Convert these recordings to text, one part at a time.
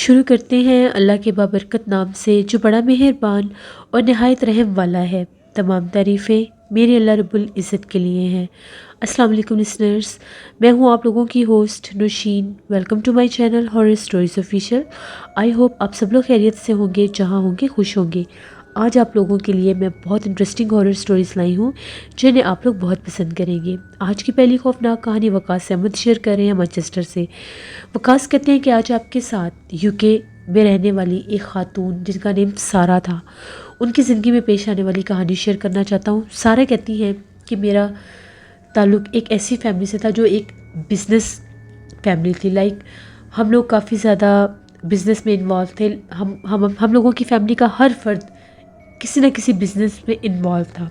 शुरू करते हैं अल्लाह के बाबरकत नाम से जो बड़ा मेहरबान और नहायत रहम वाला है। तमाम तारीफ़ें मेरे अल्लाह रब्बुल इज़्ज़त के लिए हैं। अस्सलाम वालेकुम लिसनर्स, मैं हूँ आप लोगों की host Naushin. Welcome to my channel horror stories official. I hope आप सब लोग खैरियत से होंगे, जहाँ होंगे खुश होंगे। आज आप लोगों के लिए मैं बहुत इंटरेस्टिंग हॉरर स्टोरीज़ लाई हूँ जिन्हें आप लोग बहुत पसंद करेंगे। आज की पहली खौफनाक कहानी वकास अहमद शेयर कर रहे हैं मैनचेस्टर से। वकास कहते हैं कि आज आपके साथ यूके में रहने वाली एक खातून जिनका नेम सारा था, उनकी ज़िंदगी में पेश आने वाली कहानी शेयर करना चाहता हूँ। सारा कहती हैं कि मेरा ताल्लुक़ एक ऐसी फैमिली से था जो एक बिज़नेस फैमिली थी। लाइक हम लोग काफ़ी ज़्यादा बिज़नेस में इन्वॉल्व थे। हम लोगों की फैमिली का हर फर्द किसी न किसी बिज़नेस में इन्वॉल्व था।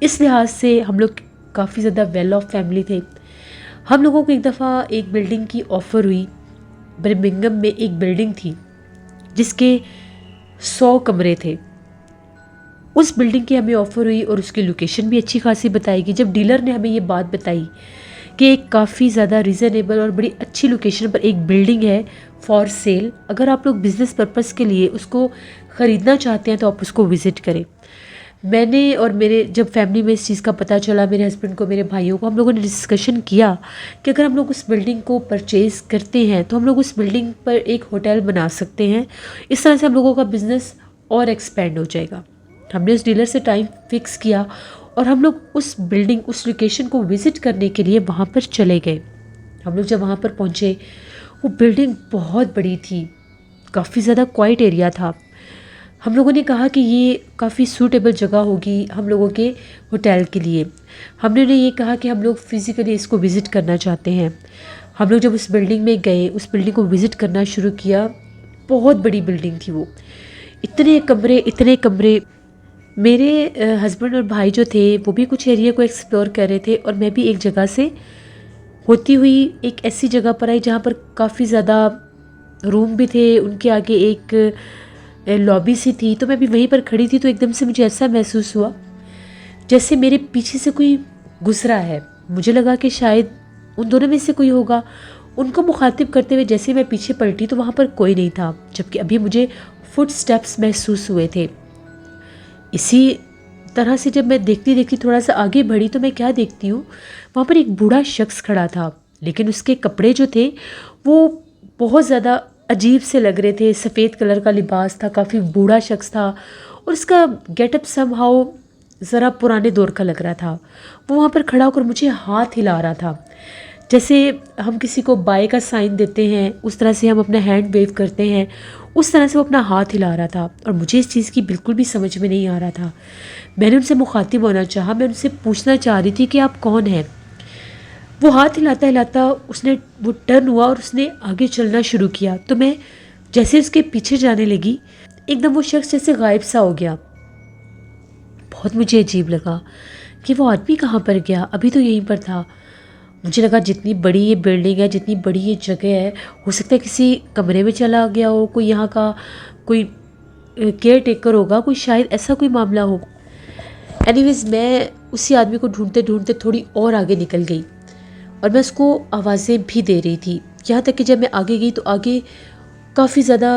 इस लिहाज से हम लोग काफ़ी ज़्यादा वेल ऑफ फैमिली थे। हम लोगों को एक दफ़ा एक बिल्डिंग की ऑफ़र हुई। बर्मिंघम में एक बिल्डिंग थी जिसके 100 कमरे थे। उस बिल्डिंग की हमें ऑफ़र हुई और उसकी लोकेशन भी अच्छी खासी बताई गई। जब डीलर ने हमें ये बात बताई कि एक काफ़ी ज़्यादा रीज़नेबल और बड़ी अच्छी लोकेशन पर एक बिल्डिंग है फॉर सेल, अगर आप लोग बिज़नेस पर्पज़ के लिए उसको ख़रीदना चाहते हैं तो आप उसको विज़िट करें। मैंने और मेरे जब फैमिली में इस चीज़ का पता चला, मेरे हस्बैंड को, मेरे भाइयों को, हम लोगों ने डिस्कशन किया कि अगर हम लोग उस बिल्डिंग को परचेज़ करते हैं तो हम लोग उस बिल्डिंग पर एक होटल बना सकते हैं। इस तरह से हम लोगों का बिज़नेस और एक्सपेंड हो जाएगा। हमने उस डीलर से टाइम फ़िक्स किया और हम लोग उस बिल्डिंग, उस लोकेशन को विज़िट करने के लिए वहाँ पर चले गए। हम लोग जब वहाँ पर पहुँचे, वो बिल्डिंग बहुत बड़ी थी, काफ़ी ज़्यादा क्वाइट एरिया था। हम लोगों ने कहा कि ये काफ़ी सूटेबल जगह होगी हम लोगों के होटल के लिए। हमने उन्हें ये कहा कि हम लोग फ़िज़िकली इसको विज़िट करना चाहते हैं। हम लोग जब उस बिल्डिंग में गए, उस बिल्डिंग को विज़िट करना शुरू किया, बहुत बड़ी बिल्डिंग थी वो। इतने कमरे। मेरे हस्बैंड और भाई जो थे वो भी कुछ एरिया को एक्सप्लोर कर रहे थे और मैं भी एक जगह से होती हुई एक ऐसी जगह पर आई जहाँ पर काफ़ी ज़्यादा रूम भी थे। उनके आगे एक लॉबी सी थी, तो मैं भी वहीं पर खड़ी थी। तो एकदम से मुझे ऐसा महसूस हुआ जैसे मेरे पीछे से कोई गुजरा है। मुझे लगा कि शायद उन दोनों में से कोई होगा। उनको मुखातिब करते हुए जैसे मैं पीछे पलटी तो वहाँ पर कोई नहीं था, जबकि अभी मुझे फुट स्टेप्स महसूस हुए थे। इसी तरह से जब मैं देखती देखती थोड़ा सा आगे बढ़ी तो मैं क्या देखती हूँ, वहाँ पर एक बूढ़ा शख्स खड़ा था, लेकिन उसके कपड़े जो थे वो बहुत ज़्यादा अजीब से लग रहे थे। सफ़ेद कलर का लिबास था, काफ़ी बूढ़ा शख्स था और उसका गेटअप समहाउ ज़रा पुराने दौर का लग रहा था। वो वहाँ पर खड़ा होकर मुझे हाथ हिला रहा था, जैसे हम किसी को बाय का साइन देते हैं उस तरह से हम अपना हैंड वेव करते हैं, उस तरह से वो अपना हाथ हिला रहा था। और मुझे इस चीज़ की बिल्कुल भी समझ में नहीं आ रहा था। मैंने उनसे मुखातिब होना चाहा, मैं उनसे पूछना चाह रही थी कि आप कौन हैं। वो हाथ हिलाता हिलाता वो टर्न हुआ और उसने आगे चलना शुरू किया। तो मैं जैसे उसके पीछे जाने लगी, एकदम वो शख्स जैसे गायब सा हो गया। बहुत मुझे अजीब लगा कि वो आदमी कहाँ पर गया, अभी तो यहीं पर था। मुझे लगा जितनी बड़ी ये बिल्डिंग है, जितनी बड़ी ये जगह है, हो सकता है किसी कमरे में चला गया हो, कोई यहाँ का कोई केयर टेकर होगा, कोई शायद ऐसा कोई मामला हो। एनीवेज़ मैं उसी आदमी को ढूंढते ढूंढते थोड़ी और आगे निकल गई और मैं उसको आवाज़ें भी दे रही थी। यहाँ तक कि जब मैं आगे गई तो आगे काफ़ी ज़्यादा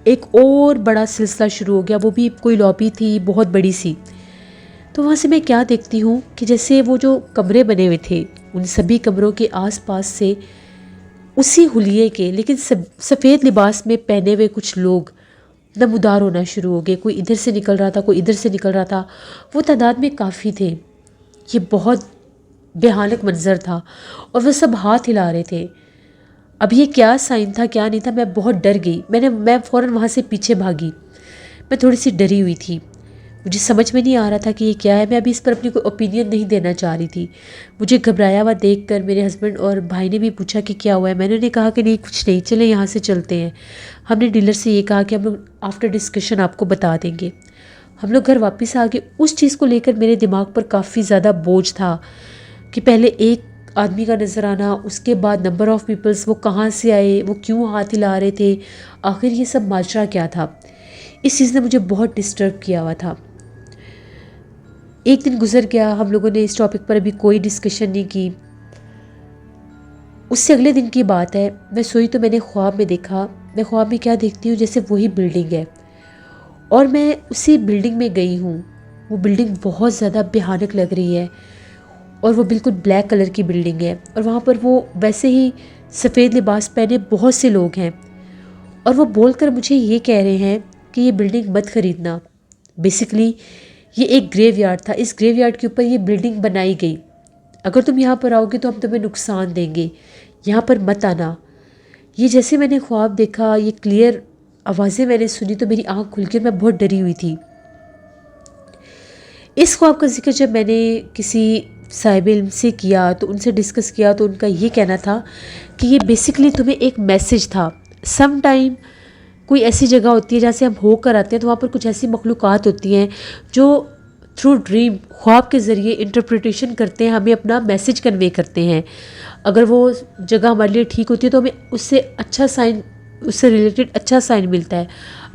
एक और बड़ा सिलसिला शुरू हो गया। वो भी कोई लॉबी थी बहुत बड़ी सी। तो वहाँ से मैं क्या देखती हूँ कि जैसे वो जो कमरे बने हुए थे, उन सभी कमरों के आसपास से उसी हुलिये के लेकिन सफ़ेद लिबास में पहने हुए कुछ लोग नमूदार होना शुरू हो गए। कोई इधर से निकल रहा था, कोई इधर से निकल रहा था। वो तादाद में काफ़ी थे। ये बहुत भयानक मंजर था और वो सब हाथ हिला रहे थे। अब ये क्या साइन था, क्या नहीं था, मैं बहुत डर गई। मैं फ़ौरन वहाँ से पीछे भागी। मैं थोड़ी सी डरी हुई थी, मुझे समझ में नहीं आ रहा था कि ये क्या है। मैं अभी इस पर अपनी कोई ओपिनियन नहीं देना चाह रही थी। मुझे घबराया हुआ देखकर मेरे हस्बैंड और भाई ने भी पूछा कि क्या हुआ है। मैंने उन्हें कहा कि नहीं कुछ नहीं, चले यहाँ से चलते हैं। हमने डीलर से ये कहा कि हम लोग आफ्टर डिस्कशन आपको बता देंगे। हम लोग घर वापस आ गए। उस चीज़ को लेकर मेरे दिमाग पर काफ़ी ज़्यादा बोझ था कि पहले एक आदमी का नज़र आना, उसके बाद नंबर ऑफ़ पीपल्स, वो कहाँ से आए, वो क्यों हाथ हिला रहे थे, आखिर ये सब माजरा क्या था। इस चीज़ ने मुझे बहुत डिस्टर्ब किया हुआ था। एक दिन गुजर गया, हम लोगों ने इस टॉपिक पर अभी कोई डिस्कशन नहीं की। उससे अगले दिन की बात है, मैं सोई तो मैंने ख्वाब में देखा मैं ख्वाब में क्या देखती हूँ, जैसे वही बिल्डिंग है और मैं उसी बिल्डिंग में गई हूँ। वो बिल्डिंग बहुत ज़्यादा भयानक लग रही है और वो बिल्कुल ब्लैक कलर की बिल्डिंग है और वहाँ पर वो वैसे ही सफ़ेद लिबास पहने बहुत से लोग हैं और वो बोलकर मुझे ये कह रहे हैं कि ये बिल्डिंग मत ख़रीदना। बेसिकली ये एक ग्रेवयार्ड था, इस ग्रेवयार्ड के ऊपर ये बिल्डिंग बनाई गई। अगर तुम यहाँ पर आओगे तो हम तुम्हें नुकसान देंगे, यहाँ पर मत आना। ये जैसे मैंने ख्वाब देखा, ये क्लियर आवाज़ें मैंने सुनी तो मेरी आँख खुल के मैं बहुत डरी हुई थी। इस ख्वाब का जिक्र जब मैंने किसी साहिब इल्म से किया तो उनसे डिस्कस किया तो उनका ये कहना था कि ये बेसिकली तुम्हें एक मैसेज था। सम टाइम कोई ऐसी जगह होती है जहाँ से हम होकर आते हैं तो वहाँ पर कुछ ऐसी मखलूक़ात होती हैं जो थ्रू ड्रीम ख्वाब के ज़रिए इंटरप्रिटेशन करते हैं, हमें अपना मैसेज कन्वे करते हैं। अगर वो जगह हमारे लिए ठीक होती है तो हमें उससे अच्छा साइन, उससे रिलेटेड अच्छा साइन मिलता है।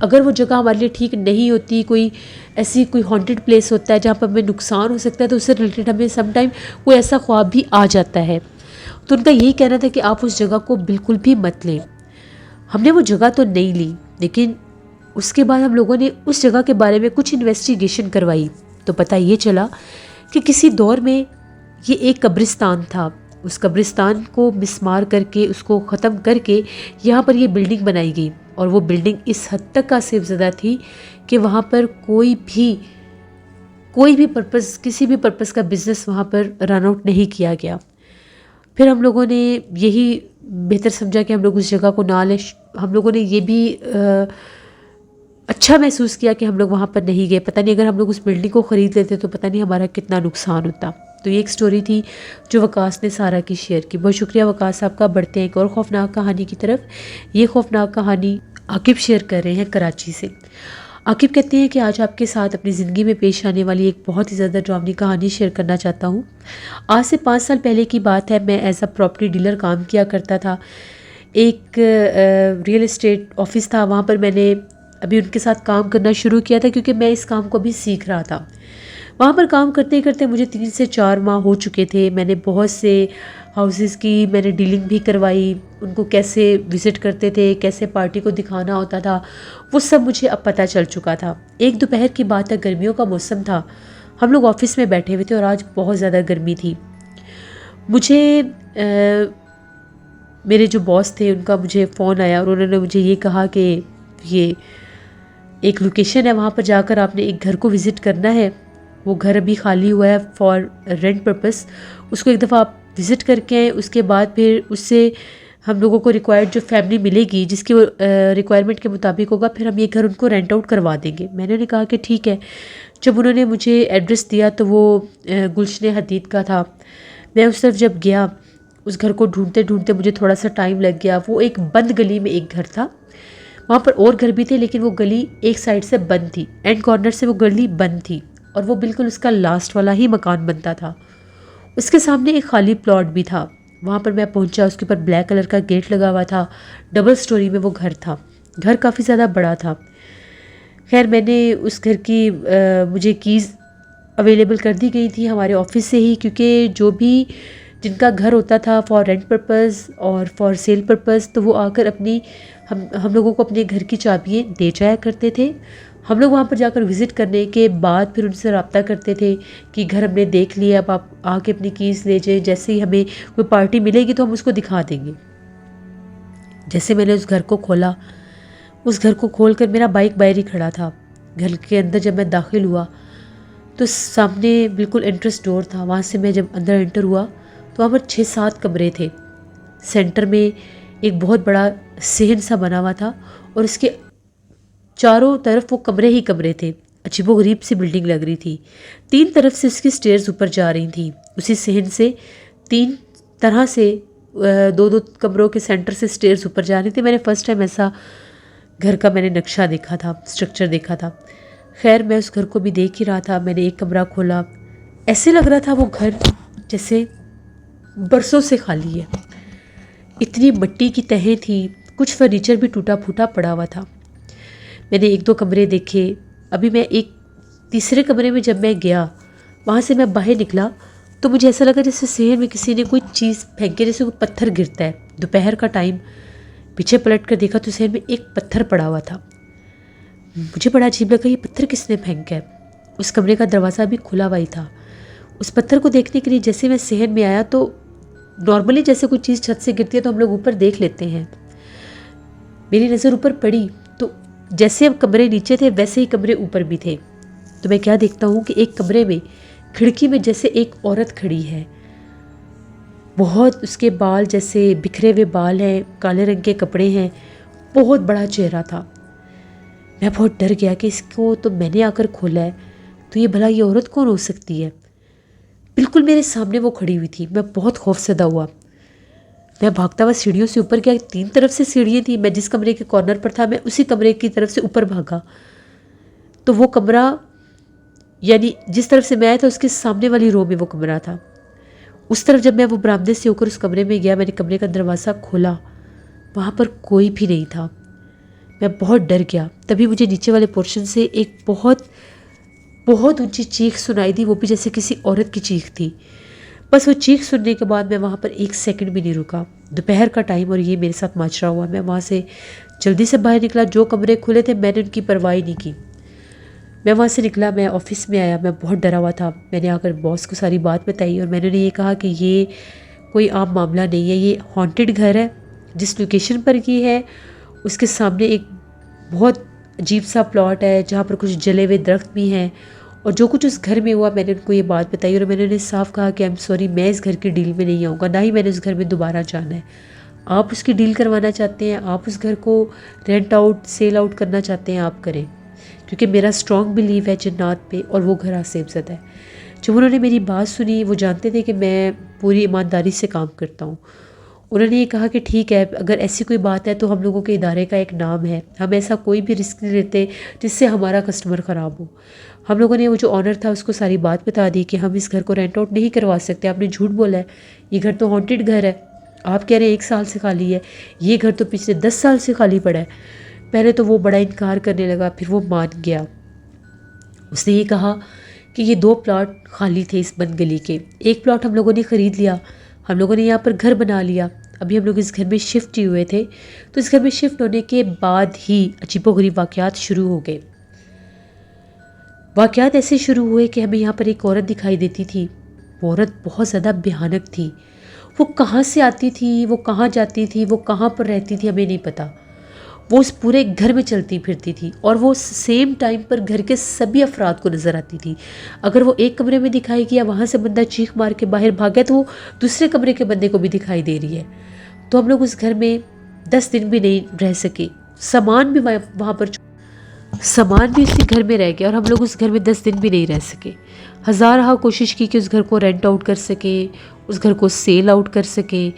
अगर वो जगह हमारे लिए ठीक नहीं होती, कोई ऐसी कोई हॉन्टेड प्लेस होता है जहाँ पर हमें नुकसान हो सकता है, तो उससे रिलेटेड हमें सम टाइम कोई ऐसा ख्वाब भी आ जाता है। तो उनका यही कहना था कि आप उस जगह को बिल्कुल भी मत लें। हमने वो जगह तो नहीं ली, लेकिन उसके बाद हम लोगों ने उस जगह के बारे में कुछ इन्वेस्टिगेशन करवाई तो पता ये चला कि किसी दौर में ये एक कब्रिस्तान था। उस कब्रिस्तान को मिसमार करके, उसको ख़त्म करके यहाँ पर ये बिल्डिंग बनाई गई और वो बिल्डिंग इस हद तक का सिलसिला थी कि वहाँ पर कोई भी पर्पस, किसी भी पर्पस का बिज़नेस वहाँ पर रन आउट नहीं किया गया। फिर हम लोगों ने यही बेहतर समझा कि हम लोग उस जगह को ना लें। हम लोगों ने ये भी अच्छा महसूस किया कि हम लोग वहाँ पर नहीं गए। पता नहीं अगर हम लोग उस बिल्डिंग को ख़रीद लेते तो पता नहीं हमारा कितना नुकसान होता। तो ये एक स्टोरी थी जो वकास ने सारा की शेयर की। बहुत शुक्रिया वकास साहब का। बढ़ते हैं एक और ख़ौफनाक कहानी की तरफ। ये ख़ौफनाक कहानी आकिब शेयर कर रहे हैं कराची से। आकिब कहते हैं कि आज आपके साथ अपनी ज़िंदगी में पेश आने वाली एक बहुत ही ज़्यादा ड्रावनी कहानी शेयर करना चाहता हूँ। आज से 5 साल पहले की बात है। मैं एज अ प्रॉपर्टी डीलर काम किया करता था। एक रियल इस्टेट ऑफिस था, वहाँ पर मैंने अभी उनके साथ काम करना शुरू किया था क्योंकि मैं इस काम को अभी सीख रहा था। वहाँ पर काम करते करते मुझे 3 से 4 माह हो चुके थे। मैंने बहुत से हाउसेस की मैंने डीलिंग भी करवाई, उनको कैसे विज़िट करते थे, कैसे पार्टी को दिखाना होता था, वो सब मुझे अब पता चल चुका था। एक दोपहर की बात है, गर्मियों का मौसम था। हम लोग ऑफिस में बैठे हुए थे और आज बहुत ज़्यादा गर्मी थी। मुझे मेरे जो बॉस थे उनका मुझे फ़ोन आया और उन्होंने मुझे ये कहा कि ये एक लोकेशन है, वहाँ पर जाकर आपने एक घर को विज़िट करना है। वो घर अभी खाली हुआ है फॉर रेंट पर्पस। उसको एक दफ़ा आप विज़िट करके आए, उसके बाद फिर उससे हम लोगों को रिक्वायर्ड जो फैमिली मिलेगी जिसकी रिक्वायरमेंट के मुताबिक होगा, फिर हम ये घर उनको रेंट आउट करवा देंगे। मैंने उन्हें कहा कि ठीक है। जब उन्होंने मुझे एड्रेस दिया तो वो गुलशन हदीद का था। मैं उस तरफ जब गया, उस घर को ढूंढते ढूंढते मुझे थोड़ा सा टाइम लग गया। वो एक बंद गली में एक घर था, वहाँ पर और घर भी थे लेकिन वो गली एक साइड से बंद थी, एंड कॉर्नर से वो गली बंद थी और वो बिल्कुल उसका लास्ट वाला ही मकान बनता था। उसके सामने एक खाली प्लॉट भी था। वहाँ पर मैं पहुँचा, उसके ऊपर ब्लैक कलर का गेट लगा हुआ था। डबल स्टोरी में वो घर था। घर काफ़ी ज़्यादा बड़ा था। खैर मैंने उस घर की मुझे कीज़ अवेलेबल कर दी गई थी हमारे ऑफिस से ही, क्योंकि जो भी जिनका घर होता था फॉर रेंट पर्पज़ और फॉर सेल पर्पज़, तो वो आकर अपनी हम लोगों को अपने घर की चाबियाँ दे जाया करते थे। हम लोग वहाँ पर जाकर विज़िट करने के बाद फिर उनसे रब्ता करते थे कि घर हमने देख लिया, अब आप आके अपनी कीज़ ले जाएँ, जैसे ही हमें कोई पार्टी मिलेगी तो हम उसको दिखा देंगे। जैसे मैंने उस घर को खोला, उस घर को खोल कर मेरा बाइक बाहर ही खड़ा था। घर के अंदर जब मैं दाखिल हुआ तो सामने बिल्कुल एंट्रेंस डोर था। वहाँ से मैं जब अंदर एंटर हुआ तो वहाँ पर 6-7 कमरे थे। सेंटर में एक बहुत बड़ा सहन सा बना हुआ था और इसके चारों तरफ वो कमरे ही कमरे थे। अजीबोगरीब सी बिल्डिंग लग रही थी। 3 तरफ से उसकी स्टेयर्स ऊपर जा रही थी। उसी सहन से 3 तरह से 2-2 कमरों के सेंटर से स्टेयर्स ऊपर जा रही थी। मैंने फ़र्स्ट टाइम ऐसा घर का मैंने नक्शा देखा था, स्ट्रक्चर देखा था। खैर मैं उस घर को भी देख ही रहा था। मैंने एक कमरा खोला, ऐसे लग रहा था वो घर जैसे बरसों से खाली है। इतनी मिट्टी की तहें थी, कुछ फर्नीचर भी टूटा फूटा पड़ा हुआ था। मैंने 1-2 कमरे देखे। अभी मैं एक तीसरे कमरे में जब मैं गया, वहाँ से मैं बाहर निकला तो मुझे ऐसा लगा जैसे शहर में किसी ने कोई चीज़ फेंके, जैसे कोई पत्थर गिरता है। दोपहर का टाइम, पीछे पलट कर देखा तो सहन में एक पत्थर पड़ा हुआ था। मुझे बड़ा अजीब लगा, ये पत्थर किसने फेंका है। उस कमरे का दरवाज़ा भी खुला हुआ ही था। उस पत्थर को देखने के लिए जैसे मैं सहन में आया तो नॉर्मली जैसे कोई चीज़ छत से गिरती है तो हम लोग ऊपर देख लेते हैं। मेरी नज़र ऊपर पड़ी तो जैसे अब कमरे नीचे थे वैसे ही कमरे ऊपर भी थे। तो मैं क्या देखता हूँ कि एक कमरे में खिड़की में जैसे एक औरत खड़ी है। बहुत उसके बाल जैसे बिखरे हुए बाल हैं, काले रंग के कपड़े हैं, बहुत बड़ा चेहरा था। मैं बहुत डर गया कि इसको तो मैंने आकर खोला है, तो ये भला ये औरत कौन हो सकती है। बिल्कुल मेरे सामने वो खड़ी हुई थी। मैं बहुत खौफजदा हुआ। मैं भागता हुआ सीढ़ियों से ऊपर गया। 3 तरफ से सीढ़ियाँ थी। मैं जिस कमरे के कॉर्नर पर था मैं उसी कमरे की तरफ से ऊपर भागा। तो वो कमरा यानी जिस तरफ से मैं आया था उसके सामने वाली रो में वो कमरा था। उस तरफ जब मैं वो बरामदे से होकर उस कमरे में गया, मैंने कमरे का दरवाज़ा खोला, वहाँ पर कोई भी नहीं था। मैं बहुत डर गया। तभी मुझे नीचे वाले पोर्शन से एक बहुत बहुत ऊंची चीख सुनाई दी, वो भी जैसे किसी औरत की चीख थी। बस वो चीख सुनने के बाद मैं वहाँ पर 1 सेकंड भी नहीं रुका। दोपहर का टाइम और ये मेरे साथ माजरा हुआ। मैं वहाँ से जल्दी से बाहर निकला। जो कमरे खुले थे मैंने उनकी परवाह नहीं की। मैं वहाँ से निकला, मैं ऑफिस में आया। मैं बहुत डरा हुआ था। मैंने आकर बॉस को सारी बात बताई और मैंने उन्हें ये कहा कि ये कोई आम मामला नहीं है, ये हॉन्टेड घर है। जिस लोकेशन पर ये है उसके सामने एक बहुत अजीब सा प्लॉट है जहाँ पर कुछ जले हुए दरख्त भी हैं। और जो कुछ उस घर में हुआ मैंने उनको ये बात बताई और मैंने उन्हें साफ कहा कि आई एम सॉरी, मैं इस घर की डील में नहीं आऊँगा, ना ही मैंने उस घर में दोबारा जाना है। आप उसकी डील करवाना चाहते हैं, आप उस घर को रेंट आउट सेल आउट करना चाहते हैं, आप करें, क्योंकि मेरा स्ट्रॉन्ग बिलीव है जिन्नात पे और वो घर आसेबज़दा है। जब उन्होंने मेरी बात सुनी, वो जानते थे कि मैं पूरी ईमानदारी से काम करता हूँ। उन्होंने ये कहा कि ठीक है, अगर ऐसी कोई बात है तो हम लोगों के इदारे का एक नाम है, हम ऐसा कोई भी रिस्क नहीं लेते जिससे हमारा कस्टमर ख़राब हो। हम लोगों ने वो जो ऑनर था उसको सारी बात बता दी कि हम इस घर को रेंट आउट नहीं करवा सकते, आपने झूठ बोला है, ये घर तो हॉन्टेड घर है। आप कह रहे हैं 1 साल से खाली है, ये घर तो पिछले 10 साल से खाली पड़ा है। पहले तो वो बड़ा इनकार करने लगा, फिर वो मान गया। उसने ये कहा कि ये 2 प्लॉट खाली थे इस बंद गली के। एक प्लॉट हम लोगों ने ख़रीद लिया, हम लोगों ने यहाँ पर घर बना लिया। अभी हम लोग इस घर में शिफ्ट ही हुए थे, तो इस घर में शिफ्ट होने के बाद ही अजीबोगरीब वाक़यात शुरू हो गए। वाक़यात ऐसे शुरू हुए कि हमें यहाँ पर एक औरत दिखाई देती थी। वो औरत बहुत ज़्यादा भयानक थी। वो कहाँ से आती थी, वो कहाँ जाती थी, वो कहाँ पर रहती थी, हमें नहीं पता। वो उस पूरे घर में चलती फिरती थी और वो सेम टाइम पर घर के सभी अफराद को नज़र आती थी। अगर वो एक कमरे में दिखाई गया, वहाँ से बंदा चीख मार के बाहर भाग गया, तो वो दूसरे कमरे के बंदे को भी दिखाई दे रही है। तो हम लोग उस घर में 10 दिन भी नहीं रह सके। सामान भी उसी घर में रह गया और हम लोग उस घर में 10 दिन भी नहीं रह सके। हज़ार कोशिश की कि उस घर को रेंट आउट कर सके, उस घर को सेल आउट कर सके।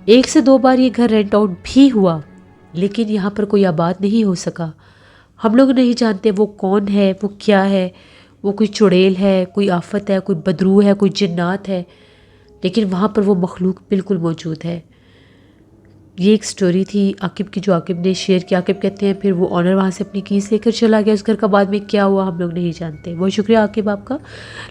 1 से 2 बार ये घर रेंट आउट भी हुआ, लेकिन यहाँ पर कोई आबाद नहीं हो सका। हम लोग नहीं जानते वो कौन है, वो क्या है, वो कोई चुड़ैल है, कोई आफत है, कोई बदरू है, कोई जिन्नात है, लेकिन वहाँ पर वो मखलूक बिल्कुल मौजूद है। ये एक स्टोरी थी आकिब की जो आकिब ने शेयर की। आकिब कहते हैं फिर वो ऑनर वहाँ से अपनी कीज़ लेकर चला गया। उस घर का बाद में क्या हुआ हम लोग नहीं जानते। बहुत शुक्रिया आकिब आपका।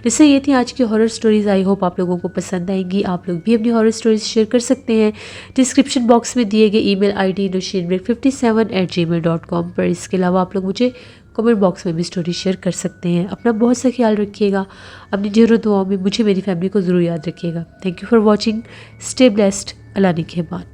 जैसे ये थी आज की हॉरर स्टोरीज़। आई होप आप लोगों को पसंद आएंगी। आप लोग भी अपनी हॉरर स्टोरीज़ शेयर कर सकते हैं डिस्क्रिप्शन बॉक्स में दिए गए ईमेल ID noshinbreak57@gmail.com पर। इसके अलावा आप लोग मुझे कमेंट बॉक्स में भी स्टोरी शेयर कर सकते हैं। अपना बहुत सा ख्याल रखिएगा। अपनी ढेरों दुआओं में मुझे मेरी फैमिली को ज़रूर याद रखिएगा। Thank you for watching. Stay blessed. Allah निगहबान।